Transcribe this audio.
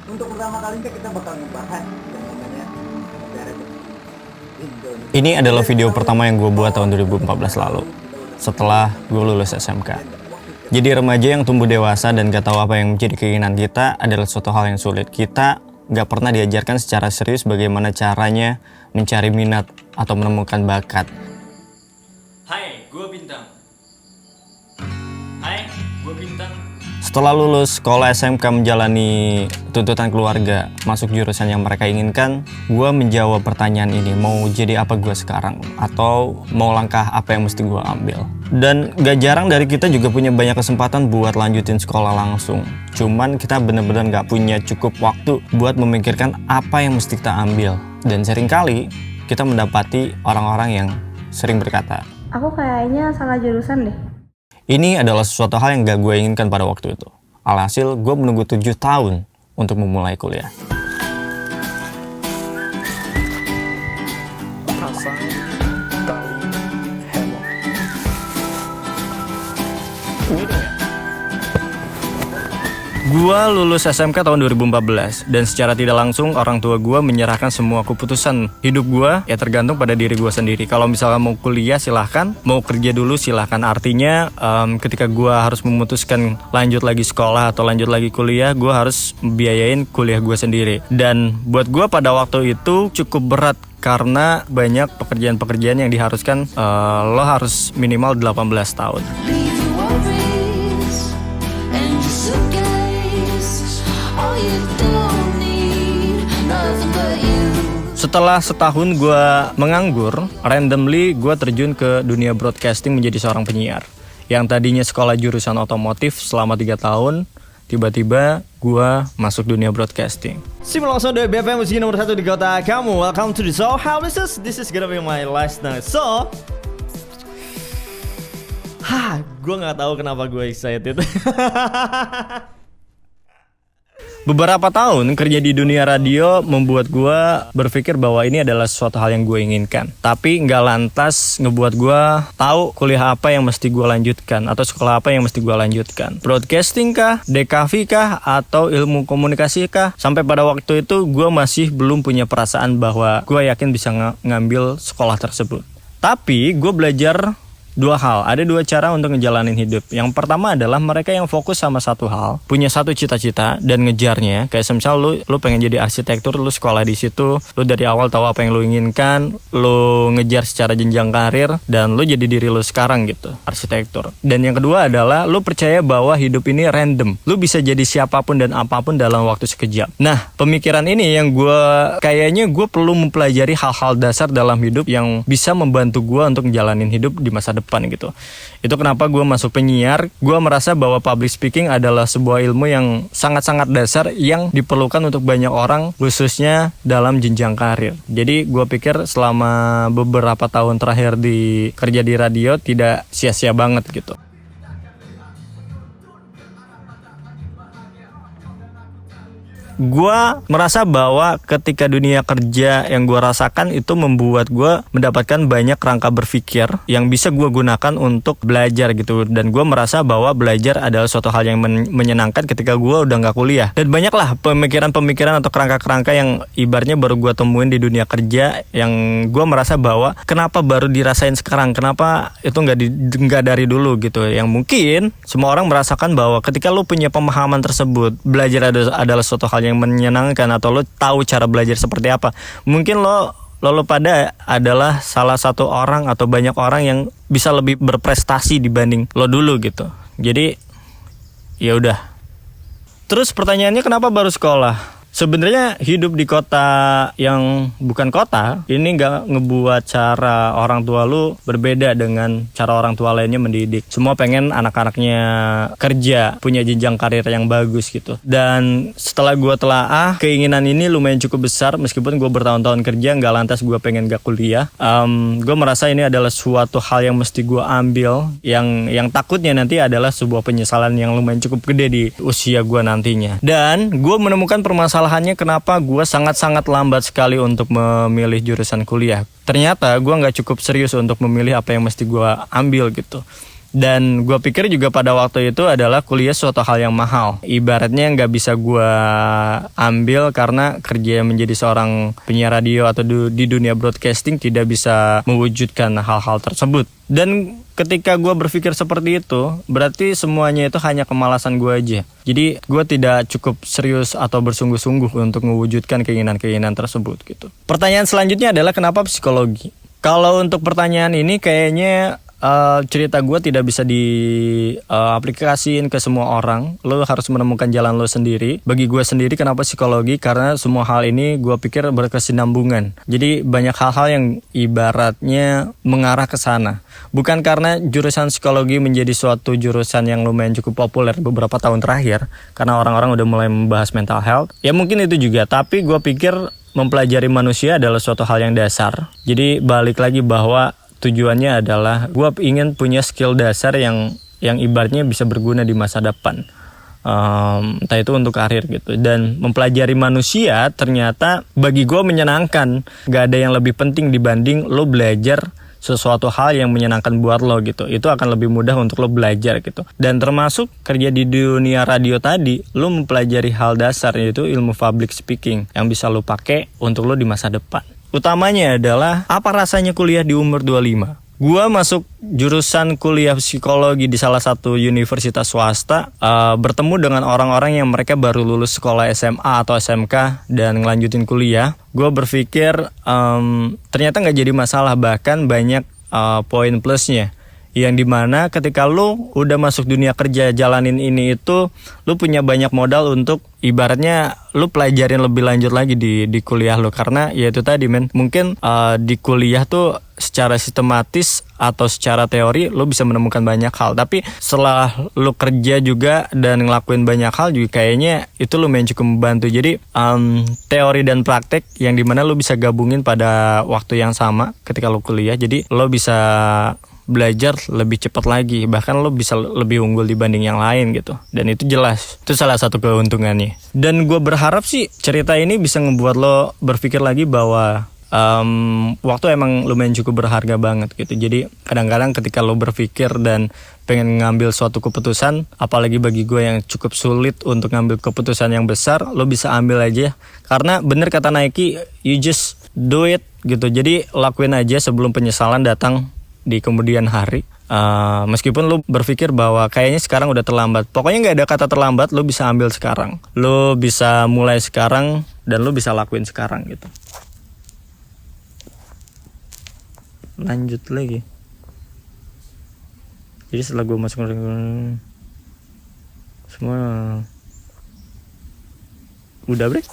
Untuk pertama kalinya kita bakal ngebahas yang namanya negara Indonesia. Ini adalah video pertama yang gue buat tahun 2014 lalu, setelah gue lulus SMK. Jadi remaja yang tumbuh dewasa dan gak tahu apa yang menjadi keinginan kita adalah suatu hal yang sulit. Kita gak pernah diajarkan secara serius bagaimana caranya mencari minat atau menemukan bakat. Hai, gue Bintang. Hai, gue Bintang. Setelah lulus sekolah SMK menjalani tuntutan keluarga, masuk jurusan yang mereka inginkan, gue menjawab pertanyaan ini, mau jadi apa gue sekarang? Atau mau langkah apa yang mesti gue ambil? Dan gak jarang dari kita juga punya banyak kesempatan buat lanjutin sekolah langsung. Cuman kita bener-bener gak punya cukup waktu buat memikirkan apa yang mesti kita ambil. Dan seringkali kita mendapati orang-orang yang sering berkata, aku kayaknya salah jurusan deh. ini adalah sesuatu hal yang gak gue inginkan pada waktu itu. Alhasil, gue menunggu 7 tahun untuk memulai kuliah. Gua lulus SMK tahun 2014 dan secara tidak langsung orang tua gua menyerahkan semua keputusan hidup gua ya tergantung pada diri gua sendiri. Kalau misalnya mau kuliah silahkan, mau kerja dulu silahkan. Artinya ketika gua harus memutuskan lanjut lagi sekolah atau lanjut lagi kuliah, gua harus biayain kuliah gua sendiri. Dan buat gua pada waktu itu cukup berat karena banyak pekerjaan-pekerjaan yang diharuskan lo harus minimal 18 tahun. Setelah setahun gue menganggur, randomly gue terjun ke dunia broadcasting menjadi seorang penyiar. Yang tadinya sekolah jurusan otomotif selama 3 tahun, tiba-tiba gue masuk dunia broadcasting. Simul langsung dari BFM musik nomor 1 di kota kamu. Welcome to the show. How is this? This is gonna be my last night. So, gue nggak tahu kenapa gue excited. Beberapa tahun kerja di dunia radio membuat gue berpikir bahwa ini adalah suatu hal yang gue inginkan. Tapi nggak lantas ngebuat gue tahu kuliah apa yang mesti gue lanjutkan atau sekolah apa yang mesti gue lanjutkan. Broadcasting kah, DKV kah, atau ilmu komunikasi kah? Sampai pada waktu itu gue masih belum punya perasaan bahwa gue yakin bisa ngambil sekolah tersebut. Tapi gue belajar 2 hal, ada 2 cara untuk ngejalanin hidup. Yang pertama adalah mereka yang fokus sama satu hal, punya satu cita-cita dan ngejarnya. Kayak semisal lu pengen jadi arsitektur, lu sekolah di situ, lu dari awal tahu apa yang lu inginkan, lu ngejar secara jenjang karir dan lu jadi diri lu sekarang gitu, arsitektur. Dan yang kedua adalah lu percaya bahwa hidup ini random. Lu bisa jadi siapapun dan apapun dalam waktu sekejap. Nah, pemikiran ini yang kayaknya gue perlu mempelajari hal-hal dasar dalam hidup yang bisa membantu gue untuk ngejalanin hidup di masa depan gitu. Itu kenapa gue masuk penyiar. Gue merasa bahwa public speaking adalah sebuah ilmu yang sangat-sangat dasar yang diperlukan untuk banyak orang, khususnya dalam jenjang karir. Jadi gue pikir selama beberapa tahun terakhir kerja di radio tidak sia-sia banget gitu. Gue merasa bahwa ketika dunia kerja yang gue rasakan itu membuat gue mendapatkan banyak kerangka berpikir yang bisa gue gunakan untuk belajar gitu. Dan gue merasa bahwa belajar adalah suatu hal yang menyenangkan ketika gue udah gak kuliah. Dan banyaklah pemikiran-pemikiran atau kerangka-kerangka yang ibaratnya baru gue temuin di dunia kerja yang gue merasa bahwa kenapa baru dirasain sekarang, kenapa itu gak dari dulu gitu. Yang mungkin semua orang merasakan bahwa ketika lo punya pemahaman tersebut, belajar adalah suatu hal yang menyenangkan atau lo tahu cara belajar seperti apa. Mungkin lo pada adalah salah satu orang atau banyak orang yang bisa lebih berprestasi dibanding lo dulu gitu. Jadi ya udah. Terus pertanyaannya kenapa baru sekolah? Sebenarnya hidup di kota yang bukan kota ini nggak ngebuat cara orang tua lu berbeda dengan cara orang tua lainnya mendidik. Semua pengen anak-anaknya kerja, punya jenjang karir yang bagus gitu. Dan setelah gue telaah, keinginan ini lumayan cukup besar. Meskipun gue bertahun-tahun kerja, nggak lantas gue pengen gak kuliah. Gue merasa ini adalah suatu hal yang mesti gue ambil. Yang takutnya nanti adalah sebuah penyesalan yang lumayan cukup gede di usia gue nantinya. Dan gue menemukan permasalahannya kenapa gue sangat-sangat lambat sekali untuk memilih jurusan kuliah. Ternyata gue gak cukup serius untuk memilih apa yang mesti gue ambil gitu. Dan gue pikir juga pada waktu itu adalah kuliah suatu hal yang mahal. Ibaratnya nggak bisa gue ambil karena kerja menjadi seorang penyiar radio atau di dunia broadcasting tidak bisa mewujudkan hal-hal tersebut. Dan ketika gue berpikir seperti itu, berarti semuanya itu hanya kemalasan gue aja. Jadi gue tidak cukup serius atau bersungguh-sungguh untuk mewujudkan keinginan-keinginan tersebut gitu. Pertanyaan selanjutnya adalah kenapa psikologi? Kalau untuk pertanyaan ini kayaknya cerita gue tidak bisa diaplikasiin ke semua orang. Lo harus menemukan jalan lo sendiri. Bagi gue sendiri kenapa psikologi? Karena semua hal ini gue pikir berkesinambungan. Jadi banyak hal-hal yang ibaratnya mengarah ke sana. Bukan karena jurusan psikologi menjadi suatu jurusan yang lumayan cukup populer beberapa tahun terakhir, karena orang-orang udah mulai membahas mental health. Ya mungkin itu juga, tapi gue pikir mempelajari manusia adalah suatu hal yang dasar. Jadi balik lagi bahwa tujuannya adalah gue ingin punya skill dasar yang ibaratnya bisa berguna di masa depan, entah itu untuk karir gitu. Dan mempelajari manusia ternyata bagi gue menyenangkan. Gak ada yang lebih penting dibanding lo belajar sesuatu hal yang menyenangkan buat lo gitu. Itu akan lebih mudah untuk lo belajar gitu. Dan termasuk kerja di dunia radio tadi, lo mempelajari hal dasar, yaitu ilmu public speaking yang bisa lo pakai untuk lo di masa depan. Utamanya adalah apa rasanya kuliah di umur 25. Gua masuk jurusan kuliah psikologi di salah satu universitas swasta, bertemu dengan orang-orang yang mereka baru lulus sekolah SMA atau SMK dan ngelanjutin kuliah. Gua berpikir ternyata nggak jadi masalah, bahkan banyak poin plusnya. Yang dimana ketika lu udah masuk dunia kerja jalanin ini itu, lu punya banyak modal untuk ibaratnya lu pelajarin lebih lanjut lagi di kuliah lu. Karena ya itu tadi men, mungkin di kuliah tuh secara sistematis atau secara teori lu bisa menemukan banyak hal, tapi setelah lu kerja juga dan ngelakuin banyak hal juga kayaknya itu lumayan cukup membantu. Jadi teori dan praktek yang dimana lu bisa gabungin pada waktu yang sama ketika lu kuliah, jadi lu bisa belajar lebih cepat lagi, bahkan lo bisa lebih unggul dibanding yang lain gitu. Dan itu jelas, itu salah satu keuntungannya. Dan gue berharap sih cerita ini bisa ngebuat lo berpikir lagi bahwa waktu emang lumayan cukup berharga banget gitu. Jadi kadang-kadang ketika lo berpikir dan pengen ngambil suatu keputusan, apalagi bagi gue yang cukup sulit untuk ngambil keputusan yang besar, lo bisa ambil aja. Karena bener kata Nike, you just do it gitu. Jadi lakuin aja sebelum penyesalan datang di kemudian hari. Meskipun lu berpikir bahwa kayaknya sekarang udah terlambat, pokoknya nggak ada kata terlambat. Lu bisa ambil sekarang, lu bisa mulai sekarang, dan lu bisa lakuin sekarang gitu. Lanjut lagi. Jadi setelah gue masuk semua udah break.